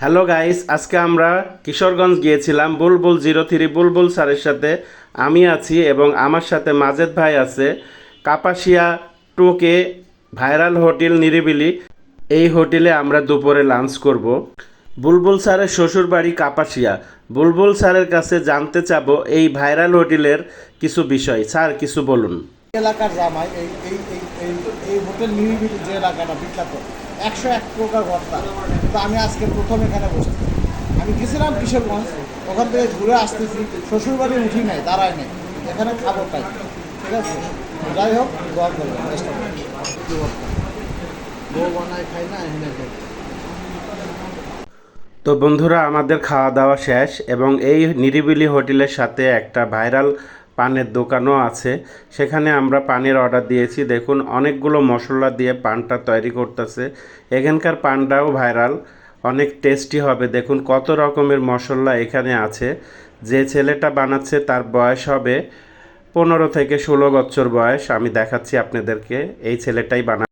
Hello guys, আজকে আমরা কিশোরগঞ্জ গিয়েছিলাম বুলবুল 03 বুলবুল স্যারের সাথে। আমি আছি এবং আমার সাথে মাজেদ ভাই আছে। কাপাসিয়া টোকে ভাইরাল হোটেল নিরিবিলি, এই হোটেলে আমরা দুপুরে লাঞ্চ করব। বুলবুল স্যারের শ্বশুর বাড়ি কাপাসিয়া। বুলবুল স্যারের কাছে জানতে চাবো এই ভাইরাল হোটেলের কিছু বিষয়। স্যার কিছু বলুন। এলাকার জামাই এই এই এই এই এই হোটেল নিরিবিলি যে এলাকাটা বিখ্যাত 101 প্রকার ভর্তা। তো আমি আজকে প্রথম এখানে বসছি। আমি গেছিলাম কিশোরগঞ্জ, ওখান থেকে ঘুরে আসতেছি, শ্বশুরবাড়ি উঠি নাই, দাঁড়ায় নাই, এখানে খাবো তাই। ঠিক আছে, যাই হোক দোয়া করবেন, চেষ্টা করবেন। বউ বানায় খাই না এখানে খাই। তো বন্ধুরা, আমাদের খাওয়া দাওয়া শেষ এবং এই নিরিবিলি হোটেলের সাথে একটা ভাইরাল পানের দোকানও আছে। সেখানে আমরা পানের অর্ডার দিয়েছি। দেখুন, অনেকগুলো মশলা দিয়ে পানটা তৈরি করতেছে। এখানকার পানটাও ভাইরাল, অনেক টেস্টি হবে। দেখুন কত রকমের মশলা এখানে আছে। যে ছেলেটা বানাচ্ছে তার বয়স হবে 15 থেকে 16 বছর বয়স। আমি দেখাচ্ছি আপনাদেরকে, এই ছেলেটাই বানা